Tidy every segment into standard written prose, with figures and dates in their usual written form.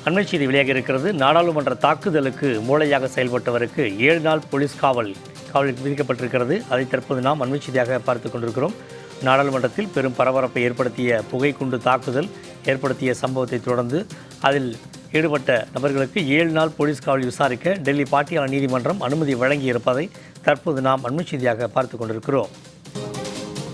அண்மை செய்தி வெளியாக இருக்கிறது. நாடாளுமன்ற தாக்குதலுக்கு மூளையாக செயல்பட்டவருக்கு 7 நாள் போலீஸ் காவல் விதிக்கப்பட்டிருக்கிறது. அதை தற்போது நாம் அண்மை செய்தியாக பார்த்து கொண்டிருக்கிறோம். நாடாளுமன்றத்தில் பெரும் பரபரப்பை ஏற்படுத்திய புகைக்குண்டு தாக்குதல் ஏற்படுத்திய சம்பவத்தை தொடர்ந்து அதில் ஈடுபட்ட நபர்களுக்கு 7 நாள் போலீஸ் காவல் விசாரிக்க டெல்லி பாட்டியாலா நீதிமன்றம் அனுமதி வழங்கியிருப்பதை தற்போது நாம் அண்மை செய்தியாக பார்த்து கொண்டிருக்கிறோம்.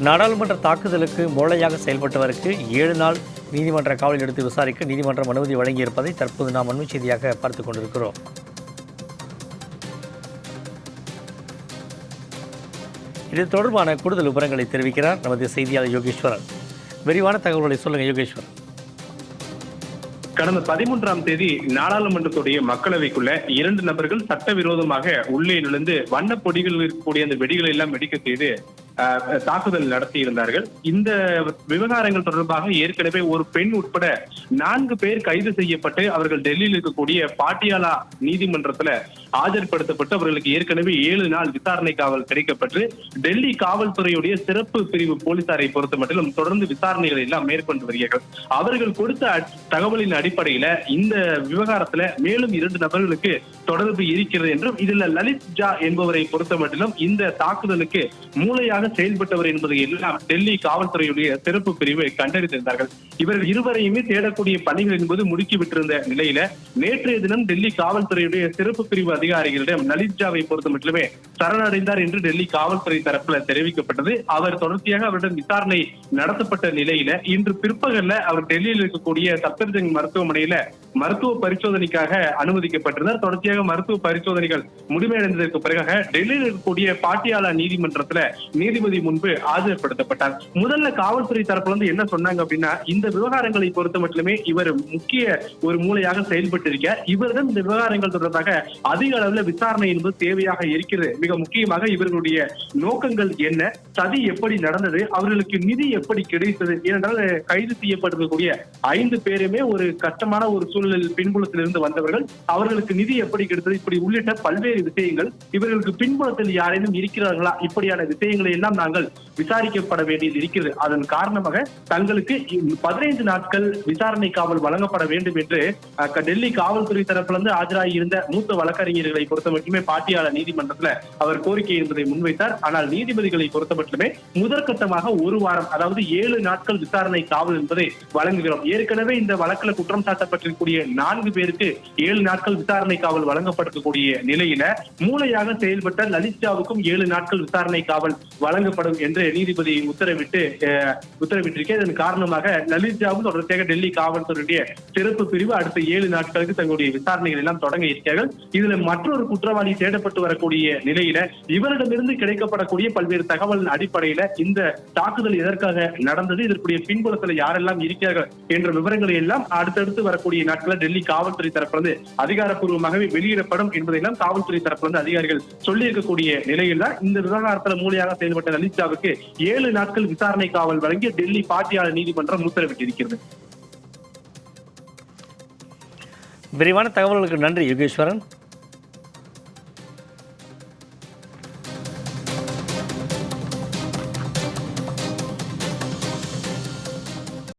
நாடாளுமன்ற தாக்குதலுக்கு மூளையாக செயல்பட்டவருக்கு 7 நாள் நீதிமன்ற காவலில் எடுத்து விசாரிக்க நீதிமன்றம் அனுமதி வழங்கியிருப்பதை தற்போது நாம் அண்மை செய்தியாக பார்த்து கொண்டிருக்கிறோம். இது தொடர்பான கூடுதல் விவரங்களை தெரிவிக்கிறார் நமது செய்தியாளர் யோகேஸ்வரன். விரிவான தகவல்களை சொல்லுங்க யோகேஸ்வரன். கடந்த 13ஆம் தேதி நாடாளுமன்றத்துடைய மக்களவைக்குள்ள 2 நபர்கள் சட்டவிரோதமாக உள்ளே நுழைந்து வண்ண பொடிகள் இருக்கக்கூடிய அந்த வெடிகளை எல்லாம் வெடிக்க செய்து தாக்குதல் நடத்தி இருந்தார்கள். இந்த விவகாரங்கள் தொடர்பாக ஏற்கனவே ஒரு பெண் உட்பட 4 பேர் கைது செய்யப்பட்டு அவர்கள் டெல்லியில் இருக்கக்கூடிய பாட்டியாலா நீதிமன்றத்துல ஆஜர்படுத்தப்பட்டு அவர்களுக்கு ஏற்கனவே 7 நாள் விசாரணை காவல் கிடைக்கப்பட்டு டெல்லி காவல்துறையுடைய சிறப்பு பிரிவு போலீசாரை பொறுத்த மட்டிலும் தொடர்ந்து விசாரணைகளை எல்லாம் மேற்கொண்டு வருகிறார்கள். அவர்கள் கொடுத்த தகவலின் அடிப்படையில இந்த விவகாரத்துல மேலும் 2 நபர்களுக்கு தொடர்பு இருக்கிறது என்றும் இதுல லலித் ஜா என்பவரை பொறுத்த மட்டிலும் இந்த தாக்குதலுக்கு மூளையாக செயல்பட்டவர் என்பதை எல்லாம் டெல்லி காவல்துறையுடைய சிறப்பு பிரிவு கண்டறிந்திருந்தார்கள். இவர்கள் இருவரையுமே தேடக்கூடிய பணிகள் என்பது முடுக்கிவிட்டிருந்த நிலையில நேற்றைய தினம் டெல்லி காவல்துறையுடைய சிறப்பு பிரிவு அதிகாரிகளிடம் லலித் ஜாவை பொறுத்த மட்டுமே சரணடைந்தார் என்று டெல்லி காவல்துறை தரப்புல தெரிவிக்கப்பட்டது. அவர் தொடர்ச்சியாக அவரிடம் விசாரணை நடத்தப்பட்ட நிலையில இன்று பிற்பகல்ல அவர் டெல்லியில் இருக்கக்கூடிய சப்தர்ஜங் மருத்துவமனையில மருத்துவ பரிசோதனைக்காக அனுமதிக்கப்பட்டிருந்தார். தொடர்ச்சியாக மருத்துவ பரிசோதனைகள் முடிவடைந்ததற்கு பிறகு டெல்லியில் இருக்கக்கூடிய பாட்டியாலா நீதிமன்றத்துல நீதிபதி முன்பு ஆஜர்படுத்தப்பட்டார். முதல்ல காவல்துறை தரப்புல இருந்து என்ன சொன்னாங்க அப்படின்னா, இந்த விவகாரங்களை பொறுத்த மட்டுமே இவர் முக்கிய ஒரு மூளையாக செயல்பட்டிருக்க இவரிடம் இந்த விவகாரங்கள் தொடர்பாக அதிக அளவுல விசாரணை என்பது தேவையாக இருக்கிறது. மிக முக்கியமாக இவர்களுடைய நோக்கங்கள் என்ன, சதி எப்படி நடந்தது, அவர்களுக்கு நிதி எப்படி கிடைத்தது. ஏனென்றால் கைது செய்யப்பட்டிருக்கக்கூடிய 5 பேருமே ஒரு கஷ்டமான ஒரு சூழலில் பின்புலத்திலிருந்து வந்தவர்கள். அவர்களுக்கு நிதி எப்படி கிடைத்தது, இப்படி உள்ளிட்ட பல்வேறு விஷயங்கள், இவர்களுக்கு பின்புலத்தில் யாரேனும் இருக்கிறார்களா, இப்படியான விஷயங்களை எல்லாம் நாங்கள் விசாரிக்கப்பட வேண்டியது இருக்கிறது. அதன் காரணமாக தங்களுக்கு 15 நாட்கள் விசாரணை காவல் வழங்கப்பட வேண்டும் என்று டெல்லி காவல்துறை தரப்பிலிருந்து ஆஜராகி இருந்த மூத்த வழக்கறிஞர்களை பொறுத்த மட்டுமே பாட்டியாலா நீதிமன்றத்தில் அவர் கோரிக்கை என்பதை முன்வைத்தார். ஆனால் நீதிபதிகளை பொறுத்த மட்டுமே முதற்கட்டமாக 1 வாரம், அதாவது 7 நாட்கள் விசாரணை காவல் என்பதை வழங்குகிறோம். ஏற்கனவே இந்த வழக்கில் குற்றம் சாட்டப்பட்டிருக்கக்கூடிய 4 பேருக்கு 7 நாட்கள் விசாரணை காவல் வழங்கப்பட்டிருக்கக்கூடிய நிலையில மூளையாக செயல்பட்ட லலித்ஜாவுக்கும் 7 நாட்கள் விசாரணை காவல் வழங்கப்படும் என்று நீதிபதி உத்தரவிட்டிருக்க. இதன் காரணமாக லலித்ஜாவும் தொடர்ச்சியாக டெல்லி காவல்துறையுடைய சிறப்பு பிரிவு அடுத்த 7 நாட்களுக்கு தங்களுடைய விசாரணைகள் எல்லாம் தொடங்க இருக்கிறார்கள். இதுல மற்றொரு குற்றவாளி தேடப்பட்டு வரக்கூடிய நிலையில இவரிடமிருந்து கிடைக்கப்படக்கூடிய பல்வேறு தகவலின் அடிப்படையில இந்த தாக்குதல் எதற்காக நடந்தது, இதற்குரிய பின்புலத்தில் யாரெல்லாம் இருக்கிறார்கள் என்ற விவரங்களை எல்லாம் அடுத்தடுத்து வரக்கூடிய நாட்களில் டெல்லி காவல்துறை தரப்பிலிருந்து அதிகாரப்பூர்வமாகவே வெளியிடப்படும் என்பதையெல்லாம் காவல்துறை தரப்பிலிருந்து அதிகாரிகள் சொல்லி இருக்கக்கூடிய நிலையில் தான் இந்த விவகாரத்தில் மூளையாக செயல்பட்ட லலித்ஜாவுக்கு 7 நாட்கள் விசாரணை காவல் வழங்கி டெல்லி பாட்டியாலா நீதிமன்றம் உத்தரவிட்டிருக்கிறது. விரிவான தகவல்களுக்கு நன்றி யோகேஸ்வரன்.